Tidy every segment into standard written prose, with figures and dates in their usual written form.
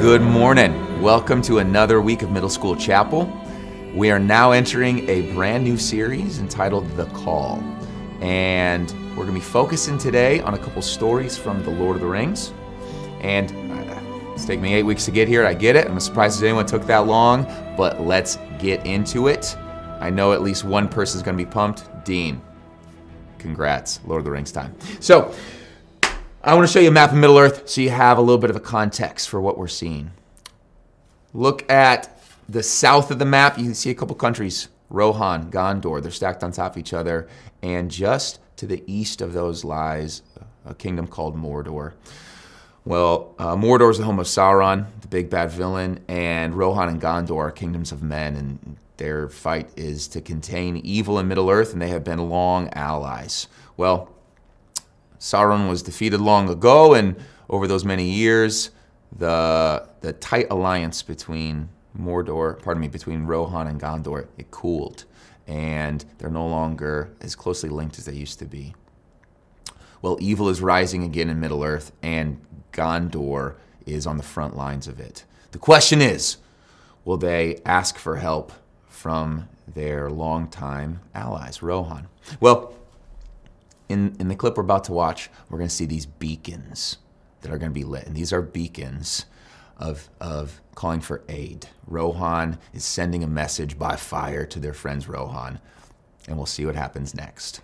Good morning. Welcome to another week of Middle School Chapel. We are now entering a brand new series entitled The Call. And we're going to be focusing today on a couple stories from The Lord of the Rings. And it's taken me 8 weeks to get here. I get it. I'm surprised anyone took that long, but let's get into it. I know at least one person is going to be pumped. Dean. Congrats. Lord of the Rings time. So, I want to show you a map of Middle-earth so you have a little bit of a context for what we're seeing. Look at the south of the map. You can see a couple countries, Rohan, Gondor. They're stacked on top of each other. And just to the east of those lies a kingdom called Mordor. Well, Mordor is the home of Sauron, the big bad villain, and Rohan and Gondor are kingdoms of men, and their fight is to contain evil in Middle-earth, and they have been long allies. Well, Sauron was defeated long ago, and over those many years, the tight alliance between between Rohan and Gondor, it cooled, and they're no longer as closely linked as they used to be. Well, evil is rising again in Middle-earth, and Gondor is on the front lines of it. The question is, will they ask for help from their longtime allies, Rohan? Well, in the clip we're about to watch, we're going to see these beacons that are going to be lit. And these are beacons of calling for aid. Rohan is sending a message by fire to their friends Rohan. And we'll see what happens next.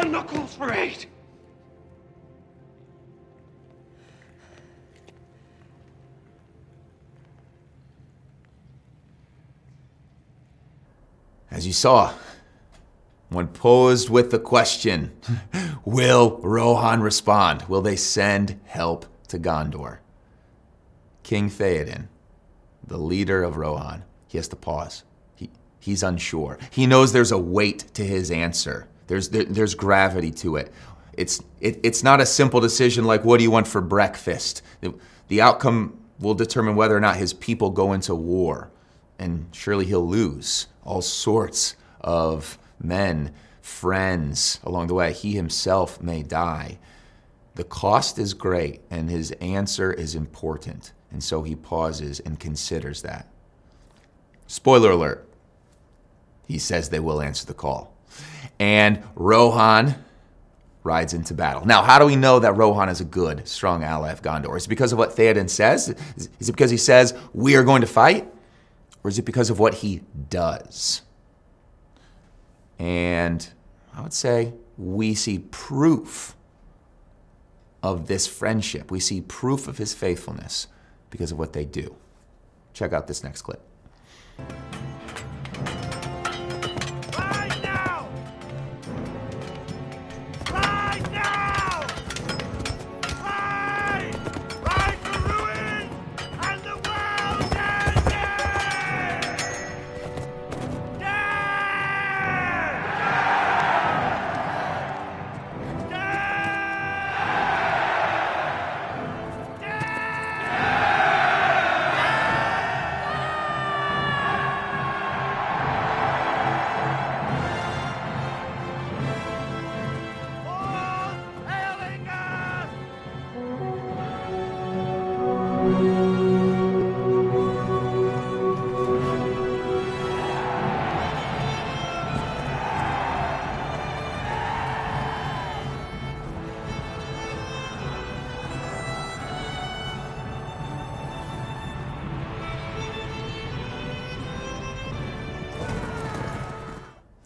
Knuckles for aid! As you saw, when posed with the question, will Rohan respond? Will they send help to Gondor. King Theoden, the leader of Rohan, he has to pause. He's unsure. He knows there's a weight to his answer. There's gravity to it. It's not a simple decision like, what do you want for breakfast? The outcome will determine whether or not his people go into war. And surely he'll lose all sorts of men, friends along the way. He himself may die. The cost is great, and his answer is important. And so he pauses and considers that. Spoiler alert. He says they will answer the call. And Rohan rides into battle. Now, how do we know that Rohan is a good, strong ally of Gondor? Is it because of what Theoden says? Is it because he says, we are going to fight? Or is it because of what he does? And I would say we see proof of this friendship. We see proof of his faithfulness because of what they do. Check out this next clip.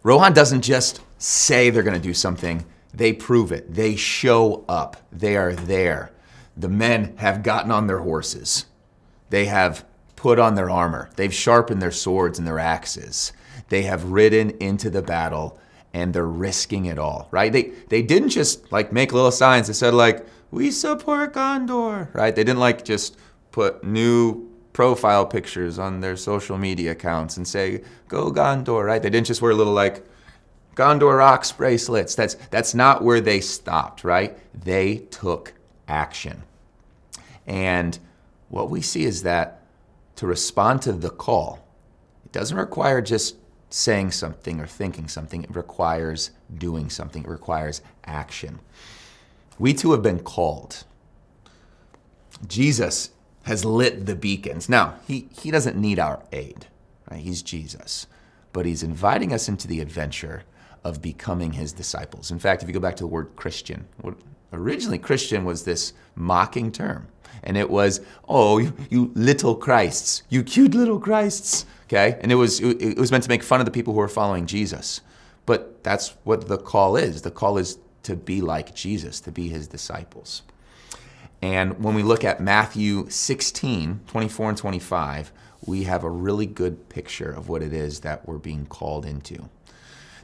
Rohan doesn't just say they're going to do something. They prove it. They show up. They are there. The men have gotten on their horses. They have put on their armor. They've sharpened their swords and their axes. They have ridden into the battle, and they're risking it all, right? They didn't just like make little signs that said like, we support Gondor, right? They didn't like just put new profile pictures on their social media accounts and say, go Gondor, right? They didn't just wear little like Gondor rocks bracelets. That's not where they stopped, right? They took action. And what we see is that to respond to the call, it doesn't require just saying something or thinking something. It requires doing something. It requires action. We too have been called. Jesus has lit the beacons. Now, he doesn't need our aid, right? He's Jesus. But he's inviting us into the adventure of becoming his disciples. In fact, if you go back to the word Christian, originally Christian was this mocking term. And it was, oh, you little Christs, you cute little Christs, okay? And it was meant to make fun of the people who are following Jesus. But that's what the call is. The call is to be like Jesus, to be his disciples. And when we look at Matthew 16, 24 and 25, we have a really good picture of what it is that we're being called into.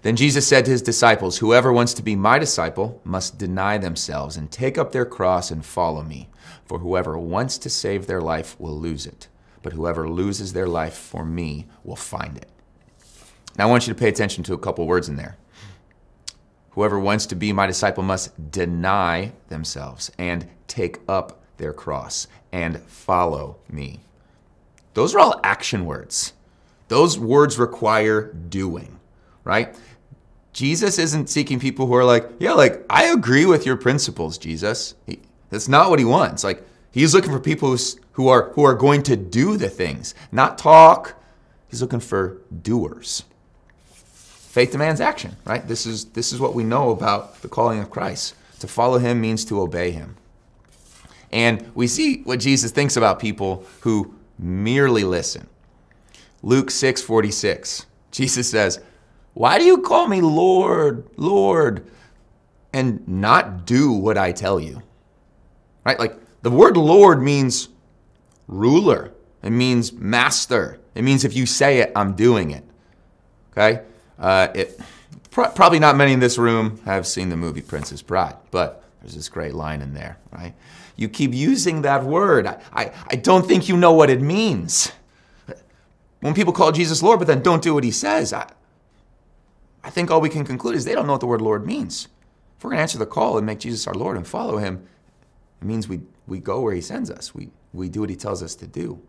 Then Jesus said to his disciples, whoever wants to be my disciple must deny themselves and take up their cross and follow me. For whoever wants to save their life will lose it, but whoever loses their life for me will find it. Now I want you to pay attention to a couple words in there. Whoever wants to be my disciple must deny themselves and take up their cross and follow me. Those are all action words. Those words require doing, right? Jesus isn't seeking people who are like, yeah, like, I agree with your principles, Jesus. That's not what he wants. Like, he's looking for people who are going to do the things, not talk. He's looking for doers. Faith demands action, right? This is what we know about the calling of Christ. To follow him means to obey him. And we see what Jesus thinks about people who merely listen. Luke 6:46, Jesus says, why do you call me Lord, Lord, and not do what I tell you? Right? Like the word Lord means ruler. It means master. It means if you say it, I'm doing it. Okay? Probably not many in this room have seen the movie Princess Bride, but there's this great line in there, right? You keep using that word. I don't think you know what it means. When people call Jesus Lord, but then don't do what he says, I think all we can conclude is they don't know what the word Lord means. If we're going to answer the call and make Jesus our Lord and follow him, it means we go where he sends us. We do what he tells us to do.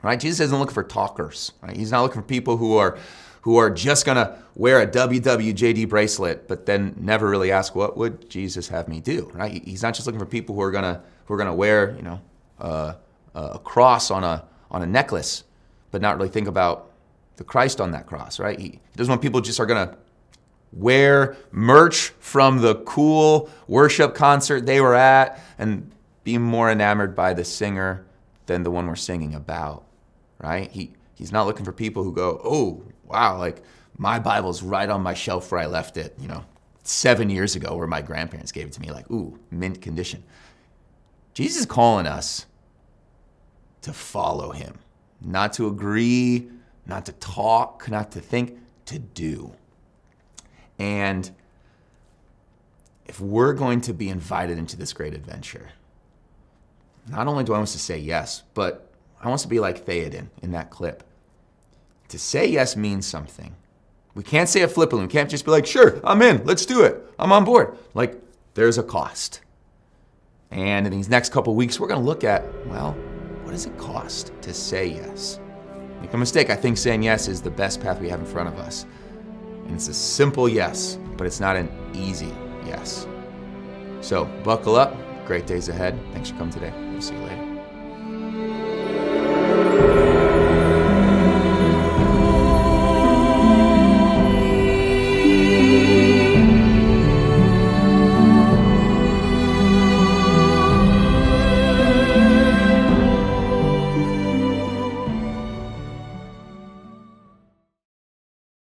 Right? Jesus isn't looking for talkers. Right? He's not looking for people who are just going to wear a WWJD bracelet, but then never really ask, what would Jesus have me do? Right? He's not just looking for people who are going to wear, a cross on a necklace, but not really think about the Christ on that cross. Right? He doesn't want people just are going to wear merch from the cool worship concert they were at and be more enamored by the singer than the one we're singing about. Right? He's not looking for people who go, oh, wow, like my Bible's right on my shelf where I left it, 7 years ago where my grandparents gave it to me, like, ooh, mint condition. Jesus is calling us to follow him, not to agree, not to talk, not to think, to do. And if we're going to be invited into this great adventure, not only do I want us to say yes, but I want us to be like Theoden in that clip. To say yes means something. We can't say it flippantly. We can't just be like, sure, I'm in, let's do it, I'm on board. Like, there's a cost. And in these next couple weeks, we're going to look at, well, what does it cost to say yes? Make no mistake, I think saying yes is the best path we have in front of us. And it's a simple yes, but it's not an easy yes. So buckle up. Great days ahead. Thanks for coming today. We'll see you later.